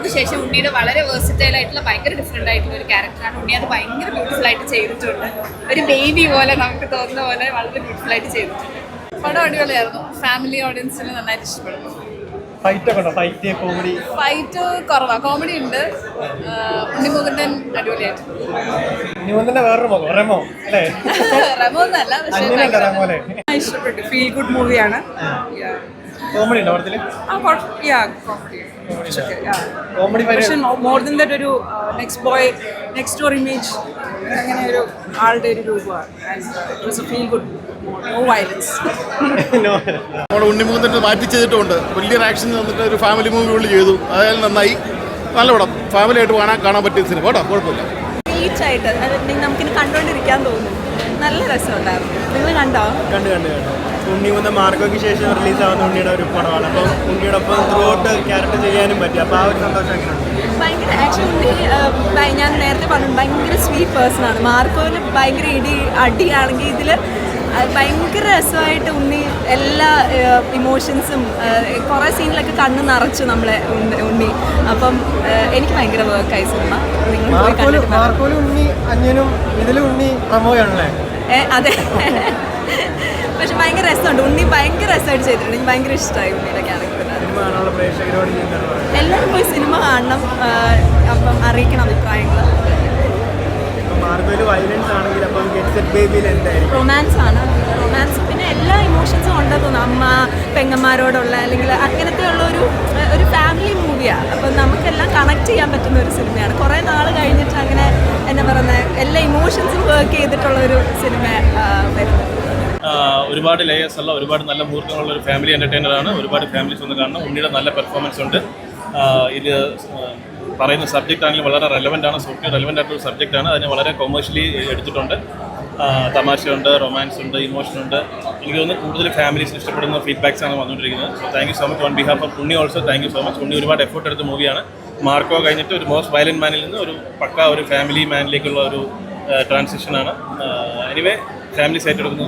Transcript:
മാർക്കോയ്ക്ക് ശേഷം ഉണ്ണിയുടെ വളരെ വേഴ്സറ്റൈൽ ആയിട്ടുള്ള ഭയങ്കര ഡിഫറെൻ്റ് ആയിട്ടുള്ള ഒരു ക്യാരക്ടറാണ്. ഉണ്ണി അത് ഭയങ്കര ബ്യൂട്ടിഫുൾ ആയിട്ട് ചെയ്തിട്ടുണ്ട്. ഒരു ബേബി പോലെ നമുക്ക് തോന്നുന്ന പോലെ വളരെ ബ്യൂട്ടിഫുൾ ആയിട്ട് ചെയ്തിട്ടുണ്ട്. പടം അടിപൊളിയായിരുന്നു. ഫാമിലി ഓഡിയൻസിന് നന്നായിട്ട് ഇഷ്ടപ്പെടുന്നു. ഫൈറ്റ് കുറവാണ്, കോമഡി ഉണ്ട്. ഉണ്ണിമുകുന്ദൻ അടിപൊളിയായിട്ട്. റെമോ ഒന്നല്ല, പക്ഷേ ഇഷ്ടപ്പെട്ടു. ഫീൽ ഗുഡ് മൂവിയാണ്. പക്ഷെ മോർ ദൻ ദാറ്റ് ഒരു നെക്സ്റ്റ് ഡോർ ഇമേജ് അങ്ങനെ ഒരു ആളുടെ ഒരു രൂപമാണ്. Feel good, no violence. നമ്മുടെ ഉണ്ണിമുഖത്തിൻ്റെ മാറ്റി ചെയ്തിട്ടുണ്ട്. വലിയൊരു ആക്ഷൻ തന്നിട്ട് ഒരു ഫാമിലി മൂവി ഉള്ളിൽ ചെയ്തു. അതായത് നന്നായി, നല്ല പടം. ഫാമിലിയായിട്ട് കാണാൻ പറ്റിയ സിനിമ കേട്ടോ, കുഴപ്പമില്ല. ബീച്ചായിട്ട് നമുക്കിനി കണ്ടുകൊണ്ടിരിക്കാൻ തോന്നും. നല്ല രസമുണ്ടായിരുന്നു. നിങ്ങൾ കണ്ടോ? കണ്ടു. ഉണ്ണിമുകുന്ദൻ മാർക്കോയ്ക്ക് ശേഷം റിലീസാവുന്ന ഉണ്ണിയുടെ ഒരു പടമാണ്. അപ്പം ഉണ്ണിയുടെ ഒപ്പം ത്രൂ ഔട്ട് ക്യാരക്ടർ ചെയ്യാനും പറ്റി. അപ്പോൾ ആ ഒരു സന്തോഷം എങ്ങനെയാണ്? ഭയങ്കര ആക്ച്വലി ഞാൻ നേരത്തെ പറഞ്ഞു ഭയങ്കര സ്വീറ്റ് പേഴ്സൺ ആണ്. മാർക്കോന് ഭയങ്കര അടിയാണെങ്കിൽ ഇതിൽ ഭയങ്കര രസമായിട്ട് ഉണ്ണി എല്ലാ ഇമോഷൻസും കുറേ സീനിലൊക്കെ കണ്ണ് നിറച്ചു നമ്മളെ ഉണ്ണി. അപ്പം എനിക്ക് ഭയങ്കര വർക്കായി സിനിമ. നിങ്ങൾ പോയി കണ്ടിട്ട് ഉണ്ണി അന്യനും ഇതിൽ ഉണ്ണി പ്രമോയാണല്ലേ? അതെ, പക്ഷെ ഭയങ്കര രസമുണ്ട്. ഉണ്ണി ഭയങ്കര രസമായിട്ട് ചെയ്തിട്ടുണ്ട്. എനിക്ക് ഭയങ്കര ഇഷ്ടമായി ഉണ്ണിയുടെ ക്യാരക്ടർ. എല്ലാവരും പോയി സിനിമ കാണണം. അപ്പം അറിയിക്കണം അഭിപ്രായങ്ങൾ. റൊമാൻസ് ആണ്. പിന്നെ എല്ലാ ഇമോഷൻസും ഉണ്ടെന്ന് തോന്നുന്നു. അമ്മ പെങ്ങന്മാരോടുള്ള അല്ലെങ്കിൽ അങ്ങനത്തെ ഉള്ള ഒരു ഫാമിലി മൂവിയാണ്. അപ്പം നമുക്കെല്ലാം കണക്ട് ചെയ്യാൻ പറ്റുന്ന ഒരു സിനിമയാണ്. കുറേ നാൾ കഴിഞ്ഞിട്ട് അങ്ങനെ എന്താ പറയുന്നത് എല്ലാ ഇമോഷൻസും വർക്ക് ചെയ്തിട്ടുള്ള ഒരു സിനിമ വരുന്നത്. ഒരുപാട് ലേയേഴ്സ് ഉള്ള ഒരുപാട് നല്ല മുഹൂർത്തങ്ങളുള്ള ഒരു ഫാമിലി എൻ്റർടൈനറാണ്. ഒരുപാട് ഫാമിലീസ് ഒന്ന് കാണണം. ഉണ്ണിയുടെ നല്ല പെർഫോമൻസ് ഉണ്ട്. ഇത് പറയുന്ന സബ്ജക്റ്റ് ആണെങ്കിൽ വളരെ റെലവൻ്റ് ആണ്. സോഷ്യൽ റെലവൻ്റ് ആയിട്ടൊരു സബ്ജക്റ്റാണ്. അതിനെ വളരെ കൊമേഴ്ഷ്യലി എടുത്തിട്ടുണ്ട്. തമാശയുണ്ട്, റൊമാൻസ് ഉണ്ട്, ഇമോഷൻ ഉണ്ട്. എനിക്ക് തോന്നുന്നു കൂടുതൽ ഫാമിലീസിന് ഇഷ്ടപ്പെടുന്ന ഫീഡ്ബാക്സ് ആണ് വന്നുകൊണ്ടിരിക്കുന്നത്. So thank you so much on behalf of Unni. Also thank you so much. Unni ഒരുപാട് എഫേർട്ട് എടുത്ത മൂവിയാണ്. മാർക്കോ കഴിഞ്ഞിട്ട് ഒരു മോസ്റ്റ് വയലന്റ് മാനിൽ നിന്ന് ഒരു പക്ക ഒരു ഫാമിലി മാനിലേക്കുള്ള ഒരു ട്രാൻസിഷനാണ്. എനിവേ ഫാമിലി സൈറ്റ് എടുക്കുന്നു